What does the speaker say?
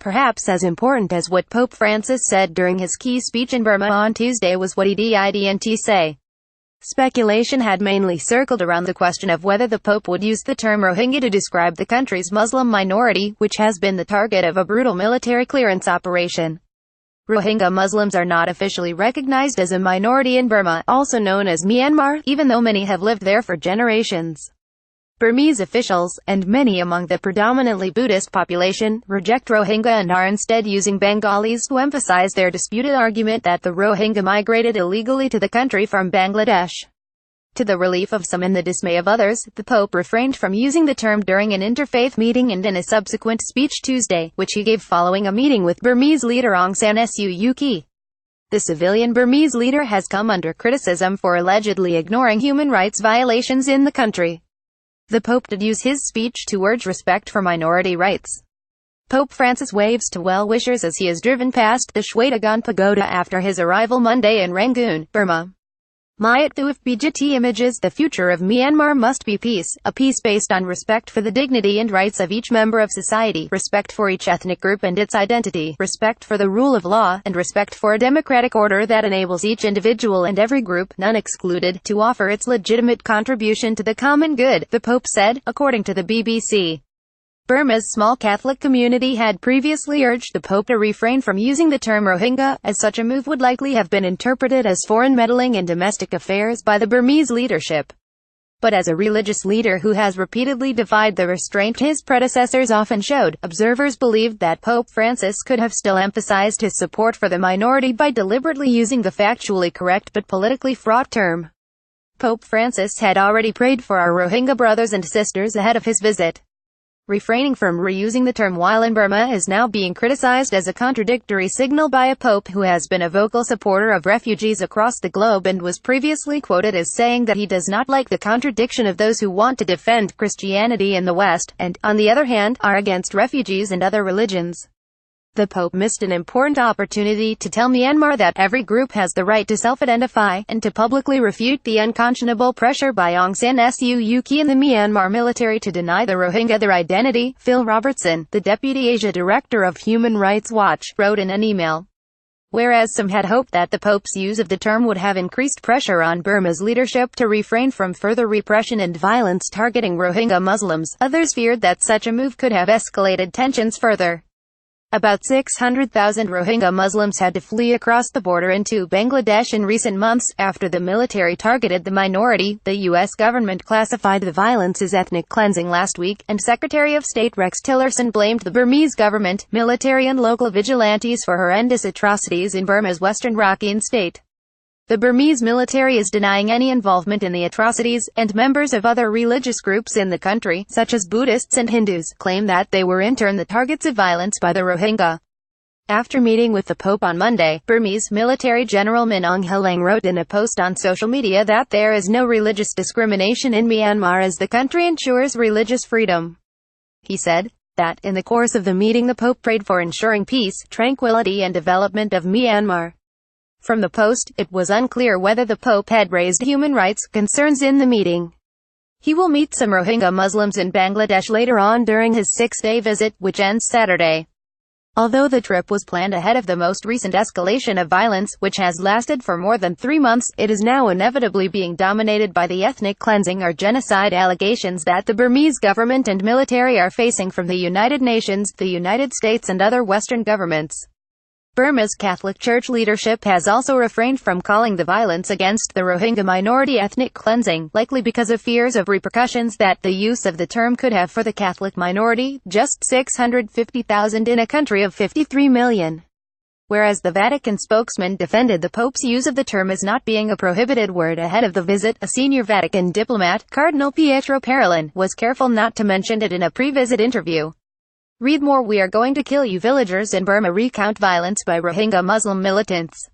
Perhaps as important as what Pope Francis said during his key speech in Burma on Tuesday was what he didn't say. Speculation had mainly circled around the question of whether the Pope would use the term Rohingya to describe the country's Muslim minority, which has been the target of a brutal military clearance operation. Rohingya Muslims are not officially recognized as a minority in Burma, also known as Myanmar, even though many have lived there for generations. Burmese officials, and many among the predominantly Buddhist population, reject Rohingya and are instead using Bengalis to emphasize their disputed argument that the Rohingya migrated illegally to the country from Bangladesh. To the relief of some and the dismay of others, the Pope refrained from using the term during an interfaith meeting and in a subsequent speech Tuesday, which he gave following a meeting with Burmese leader Aung San Suu Kyi. The civilian Burmese leader has come under criticism for allegedly ignoring human rights violations in the country. The Pope did use his speech to urge respect for minority rights. Pope Francis waves to well-wishers as he is driven past the Shwedagon Pagoda after his arrival Monday in Rangoon, Burma. Mayat Thufbijati images the future of Myanmar must be peace, a peace based on respect for the dignity and rights of each member of society, respect for each ethnic group and its identity, respect for the rule of law, and respect for a democratic order that enables each individual and every group, none excluded, to offer its legitimate contribution to the common good, the Pope said, according to the BBC. Burma's small Catholic community had previously urged the Pope to refrain from using the term Rohingya, as such a move would likely have been interpreted as foreign meddling in domestic affairs by the Burmese leadership. But as a religious leader who has repeatedly defied the restraint his predecessors often showed, observers believed that Pope Francis could have still emphasized his support for the minority by deliberately using the factually correct but politically fraught term. Pope Francis had already prayed for our Rohingya brothers and sisters ahead of his visit. Refraining from reusing the term while in Burma is now being criticized as a contradictory signal by a pope who has been a vocal supporter of refugees across the globe and was previously quoted as saying that he does not like the contradiction of those who want to defend Christianity in the West, and, on the other hand, are against refugees and other religions. The Pope missed an important opportunity to tell Myanmar that every group has the right to self-identify, and to publicly refute the unconscionable pressure by Aung San Suu Kyi and the Myanmar military to deny the Rohingya their identity. Phil Robertson, the Deputy Asia Director of Human Rights Watch, wrote in an email. Whereas some had hoped that the Pope's use of the term would have increased pressure on Burma's leadership to refrain from further repression and violence targeting Rohingya Muslims, others feared that such a move could have escalated tensions further. About 600,000 Rohingya Muslims had to flee across the border into Bangladesh in recent months, after the military targeted the minority. The U.S. government classified the violence as ethnic cleansing last week, and Secretary of State Rex Tillerson blamed the Burmese government, military and local vigilantes for horrendous atrocities in Burma's western Rakhine state. The Burmese military is denying any involvement in the atrocities, and members of other religious groups in the country, such as Buddhists and Hindus, claim that they were in turn the targets of violence by the Rohingya. After meeting with the Pope on Monday, Burmese military General Min Aung Hlaing wrote in a post on social media that there is no religious discrimination in Myanmar as the country ensures religious freedom. He said that, in the course of the meeting, the Pope prayed for ensuring peace, tranquility and development of Myanmar. From the post, it was unclear whether the Pope had raised human rights concerns in the meeting. He will meet some Rohingya Muslims in Bangladesh later on during his 6-day visit, which ends Saturday. Although the trip was planned ahead of the most recent escalation of violence, which has lasted for more than 3 months, it is now inevitably being dominated by the ethnic cleansing or genocide allegations that the Burmese government and military are facing from the United Nations, the United States and other Western governments. Burma's Catholic Church leadership has also refrained from calling the violence against the Rohingya minority ethnic cleansing, likely because of fears of repercussions that the use of the term could have for the Catholic minority, just 650,000 in a country of 53 million. Whereas the Vatican spokesman defended the Pope's use of the term as not being a prohibited word ahead of the visit, a senior Vatican diplomat, Cardinal Pietro Parolin, was careful not to mention it in a pre-visit interview. Read more. We are going to kill you. Villagers in Burma recount violence by Rohingya Muslim militants.